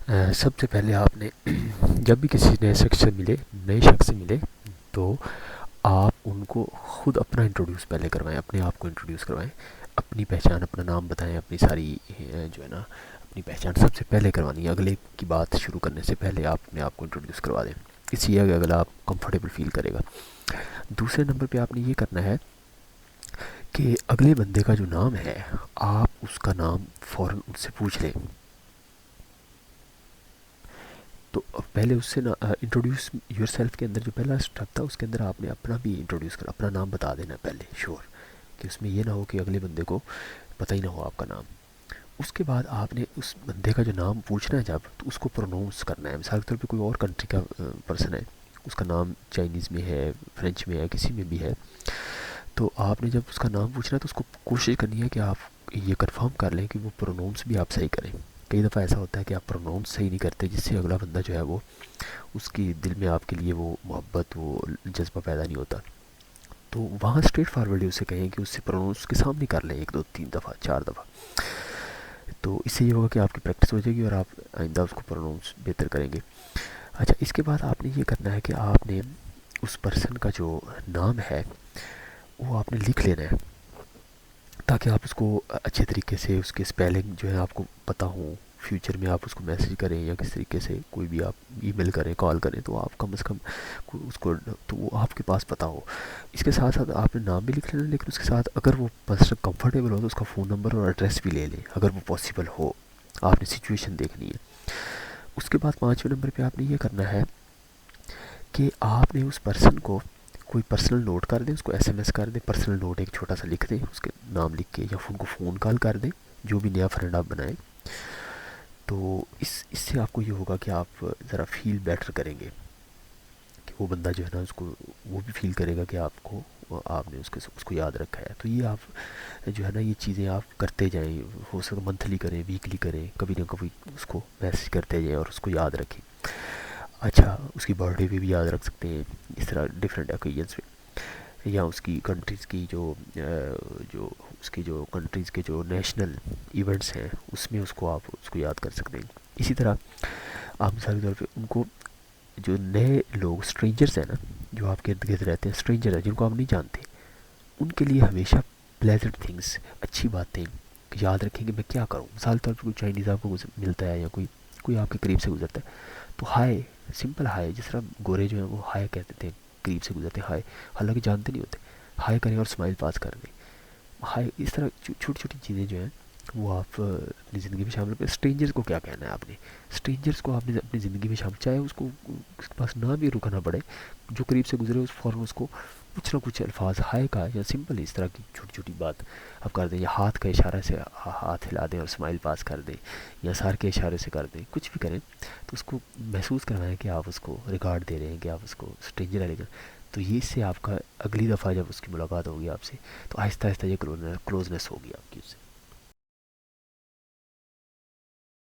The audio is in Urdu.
سب سے پہلے آپ نے جب بھی کسی نئے شخص سے ملے تو آپ ان کو خود اپنا انٹروڈیوس پہلے کروائیں، اپنے آپ کو انٹروڈیوس کروائیں، اپنی پہچان، اپنا نام بتائیں، اپنی ساری جو ہے نا اپنی پہچان سب سے پہلے کروانی ہے۔ اگلے کی بات شروع کرنے سے پہلے آپ اپنے آپ کو انٹروڈیوس کروا دیں، اس سے یہ اگلا آپ کمفرٹیبل فیل کرے گا۔ دوسرے نمبر پہ آپ نے یہ کرنا ہے کہ اگلے بندے کا جو نام ہے آپ اس کا نام فوراً ان سے پوچھ لیں۔ تو پہلے اس سے نا انٹروڈیوس یور سیلف کے اندر جو پہلا اسٹیپ تھا اس کے اندر آپ نے اپنا بھی انٹروڈیوس کرا، اپنا نام بتا دینا پہلے، شور کہ اس میں یہ نہ ہو کہ اگلے بندے کو پتہ ہی نہ ہو آپ کا نام۔ اس کے بعد آپ نے اس بندے کا جو نام پوچھنا ہے جب، تو اس کو پرونونس کرنا ہے۔ مثال کے طور پہ کوئی اور کنٹری کا پرسن ہے، اس کا نام چائنیز میں ہے، فرینچ میں ہے، کسی میں بھی ہے، تو آپ نے جب اس کا نام پوچھنا ہے تو اس کو کوشش کرنی ہے کہ آپ یہ کنفرم کر لیں کہ وہ پرونونس بھی آپ صحیح کریں۔ کئی دفعہ ایسا ہوتا ہے کہ آپ پرونونس صحیح نہیں کرتے، جس سے اگلا بندہ جو ہے وہ اس کی دل میں آپ کے لیے وہ محبت، وہ جذبہ پیدا نہیں ہوتا۔ تو وہاں اسٹریٹ فارورڈلی اسے کہیں کہ اس سے پرونونس کے سامنے کر لیں، ایک دو تین دفعہ، چار دفعہ، تو اس سے یہ ہوگا کہ آپ کی پریکٹس ہو جائے گی اور آپ آئندہ اس کو پرونونس بہتر کریں گے۔ اچھا، اس کے بعد آپ نے یہ کرنا ہے کہ آپ نے اس پرسن کا جو نام ہے وہ آپ نے لکھ لینا ہے، تاکہ آپ اس کو اچھے طریقے سے اس کے اسپیلنگ جو ہے آپ کو پتہ ہوں۔ فیوچر میں آپ اس کو میسیج کریں یا کس طریقے سے کوئی بھی آپ ای میل کریں، کال کریں، تو آپ کم از کم اس کو تو وہ آپ کے پاس پتہ ہو۔ اس کے ساتھ ساتھ آپ نے نام بھی لکھ لینا، لیکن اس کے ساتھ اگر وہ پرسن کمفرٹیبل ہو تو اس کا فون نمبر اور ایڈریس بھی لے لیں اگر وہ پاسبل ہو۔ آپ نے سچویشن دیکھنی ہے۔ اس کے بعد پانچویں نمبر پہ آپ نے یہ کرنا ہے کہ آپ نے اس پرسن کو کوئی پرسنل نوٹ کر دیں، اس کو ایس ایم ایس کر دیں، پرسنل نوٹ ایک چھوٹا سا لکھ دیں اس کے نام لکھ کے، یا ان کو فون کال کر دیں، جو بھی نیا فرینڈ آپ بنائیں۔ تو اس سے آپ کو یہ ہوگا کہ آپ ذرا فیل بیٹر کریں گے، کہ وہ بندہ جو ہے نا اس کو وہ بھی فیل کرے گا کہ آپ نے اس کو یاد رکھا ہے۔ تو یہ آپ جو ہے نا یہ چیزیں آپ کرتے جائیں، ہو سکے منتھلی کریں، ویکلی کریں، کبھی نہ کبھی اس کو میسج کرتے جائیں اور اس کو یاد رکھیں۔ اچھا، اس کی برتھ ڈے پہ بھی یاد رکھ سکتے ہیں، اس طرح ڈفرینٹ اوکیزنس پہ، یا اس کی کنٹریز کی جو اس کی جو کنٹریز کے جو نیشنل ایونٹس ہیں اس میں آپ اس کو یاد کر سکتے ہیں۔ اسی طرح آپ مثال کے طور پہ ان کو جو نئے لوگ اسٹرینجرس ہیں نا، جو آپ کے ارد گرد رہتے ہیں، اسٹرینجر ہیں جن کو آپ نہیں جانتے، ان کے لیے ہمیشہ پلیزنٹ تھنگس، اچھی باتیں یاد رکھیں کہ میں کیا کروں۔ مثال کے طور پہ کوئی چائنیز آپ کو ملتا ہے یا کوئی آپ کے قریب سے گزرتا ہے، تو ہائے، سمپل ہائے، جس طرح گورے جو ہیں وہ ہائے کہتے تھے قریب سے گزرتے ہائے، حالانکہ جانتے نہیں ہوتے، ہائے کریں اور اسمائل پاس کر دیں، ہائے۔ اس طرح چھوٹی چھوٹی چیزیں جو ہیں وہ آپ اپنی زندگی میں شامل کریں۔ اسٹرینجرس کو کیا کہنا ہے آپ نے، اسٹرینجرس کو آپ نے اپنی زندگی میں شامل، چاہے اس کو اس کے پاس نہ بھی رکنا پڑے، جو قریب سے گزرے اس فوراً اس کو کچھ نہ کچھ الفاظ ہائے کا یا سمپل اس طرح کی چھوٹی چھوٹی بات آپ کر دیں، یا ہاتھ کا اشارہ سے ہاتھ ہلا دیں اور اسمائل پاس کر دیں، یا سر کے اشارے سے کر دیں، کچھ بھی کریں، تو اس کو محسوس کروائیں کہ آپ اس کو ریکارڈ دے رہے ہیں، کہ آپ اس کو اسٹرینجر ہے، لیکن تو یہ اس سے آپ کا اگلی دفعہ جب اس کی ملاقات ہوگی آپ سے، تو آہستہ آہستہ یہ کلوزنس ہوگی آپ کی اس سے۔